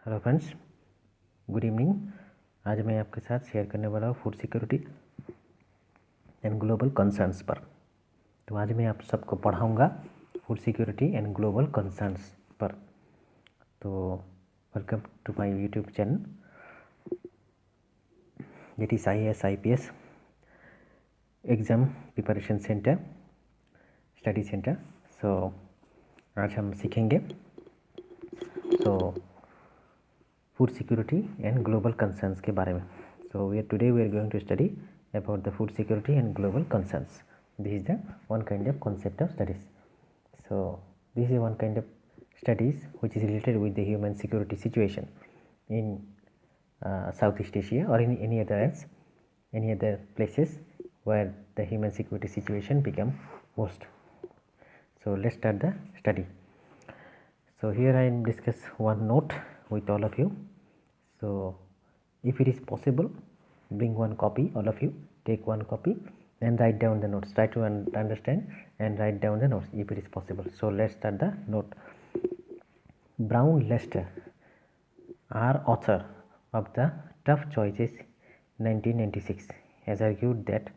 Hello friends, good evening. आज मैं आपके साथ शेयर करने वाला हूँ food security and global concerns पर। तो आज मैं आप सबको पढ़ाऊँगा food security and global concerns पर। तो welcome to my YouTube channel, that is IAS IPS exam preparation centre, study centre. So आज हम सीखेंगे food security and global concerns के बारे में। So today we are going to study about the food security and global concerns. This is the one kind of concept of studies. So this is one kind of studies which is related with the human security situation in Southeast Asia or in any other places where the human security situation become worst. So let's start the study. So here I discuss one note with all of you. So if it is possible, bring one copy, all of you take one copy and write down the notes. Try to understand and write down the notes if it is possible. So let's start the note. Brown Lester, our author of the Tough Choices 1996, has argued that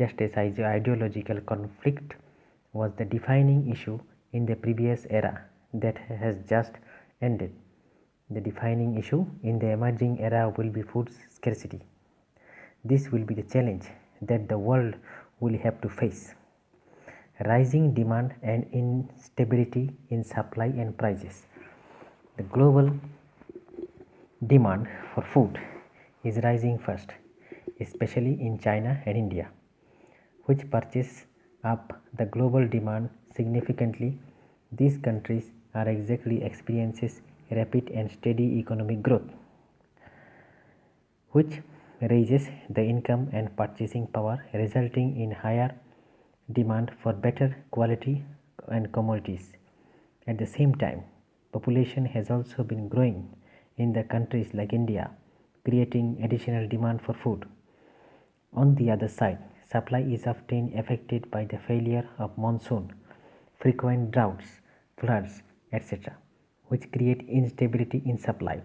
just as ideological conflict was the defining issue in the previous era that has just ended, the defining issue in the emerging era will be food scarcity. This will be the challenge that the world will have to face. Rising demand and instability in supply and prices. The global demand for food is rising fast, especially in China and India, which purchase up the global demand significantly. These countries are exactly experiences rapid and steady economic growth, which raises the income and purchasing power, resulting in higher demand for better quality and commodities. At the same time, population has also been growing in the countries like India, creating additional demand for food. On the other side, supply is often affected by the failure of monsoon, frequent droughts, floods, etc., which create instability in supply.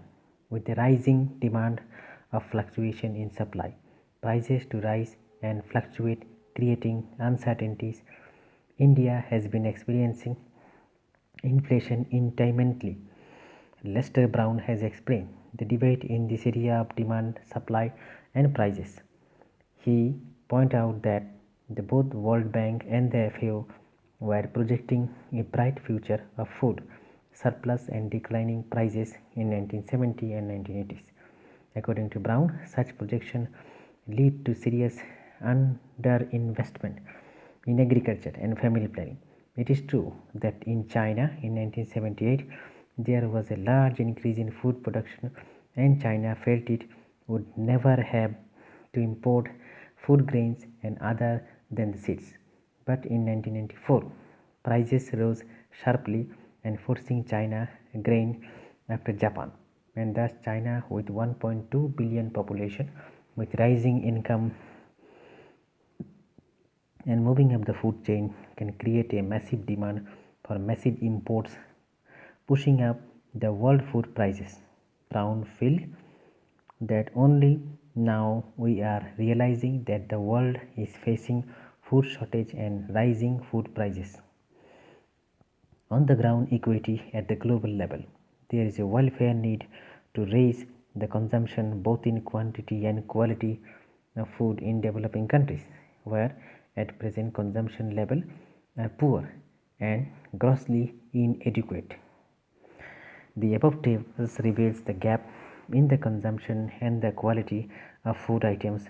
With the rising demand of fluctuation in supply, prices to rise and fluctuate, creating uncertainties. India has been experiencing inflation intermittently. Lester Brown has explained the debate in this area of demand, supply, and prices. He pointed out that both World Bank and the FAO were projecting a bright future of food surplus and declining prices in 1970 and 1980s. According to Brown, such projections lead to serious underinvestment in agriculture and family planning. It is true that in China in 1978 there was a large increase in food production and China felt it would never have to import food grains and other than the seeds. But in 1994, prices rose sharply and forcing China grain after Japan, and thus China with 1.2 billion population with rising income and moving up the food chain can create a massive demand for massive imports, pushing up the world food prices. Brown felt that only now we are realizing that the world is facing food shortage and rising food prices. On the ground equity at the global level, there is a welfare need to raise the consumption both in quantity and quality of food in developing countries, where at present consumption level are poor and grossly inadequate. The above tables reveals the gap in the consumption and the quality of food items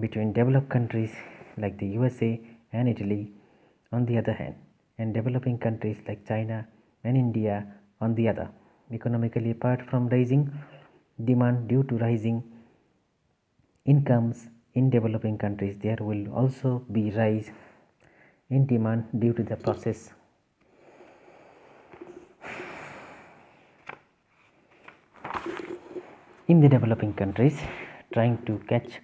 between developed countries like the USA and Italy on the other hand, and developing countries like China and India on the other. Economically, apart from rising demand due to rising incomes in developing countries, there will also be rise in demand due to the process in the developing countries trying to catch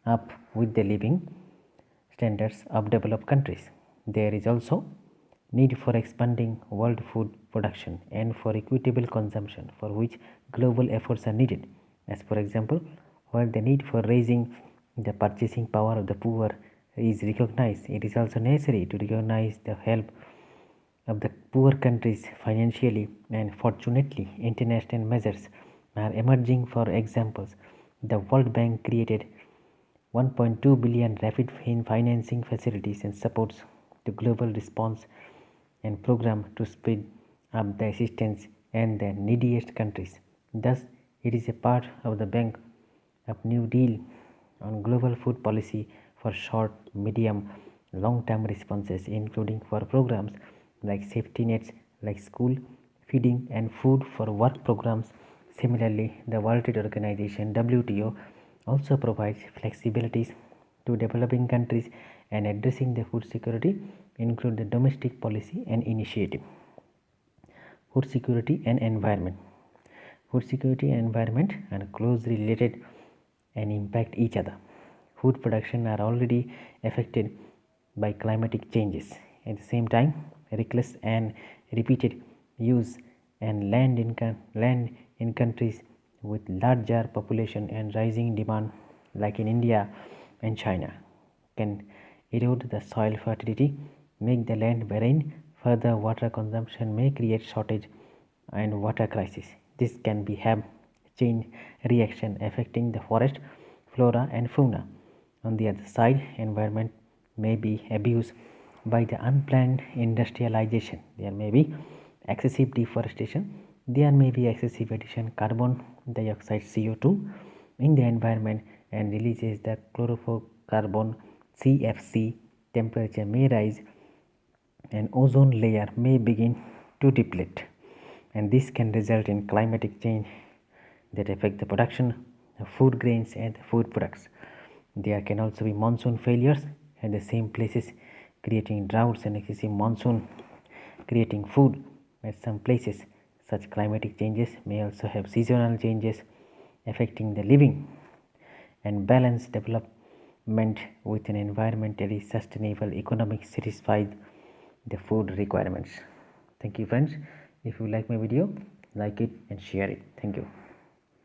up with the living standards of developed countries. There is also need for expanding world food production, and for equitable consumption, for which global efforts are needed. As for example, while the need for raising the purchasing power of the poor is recognized, it is also necessary to recognize the help of the poor countries financially, and fortunately international measures are emerging. For examples, the World Bank created 1.2 billion rapid financing facilities and supports the global response and program to speed up the assistance and the neediest countries. Thus, it is a part of the Bank of New Deal on global food policy for short, medium, long-term responses, including for programs like safety nets, like school feeding and food for work programs. Similarly, the World Trade Organization (WTO) also provides flexibilities to developing countries, and addressing the food security include the domestic policy and initiative. Food security and environment. Food security and environment are closely related and impact each other. Food production are already affected by climatic changes. At the same time, reckless and repeated use and land in countries with larger population and rising demand like in India and China can erode the soil fertility, make the land barren. Further water consumption may create shortage and water crisis. This can be have chain reaction affecting the forest, flora and fauna. On the other side, environment may be abused by the unplanned industrialization. There may be excessive deforestation. There may be excessive addition carbon dioxide CO2 in the environment and releases the chlorofluorocarbon CFC. Temperature may rise and ozone layer may begin to deplete, and this can result in climatic change that affect the production of food grains and food products. There can also be monsoon failures at the same places, creating droughts, and excessive monsoon creating food at some places. Such climatic changes may also have seasonal changes affecting the living and balanced development with an environmentally sustainable economic satisfied the food requirements. Thank you friends. If you like my video, like it and share it. Thank you.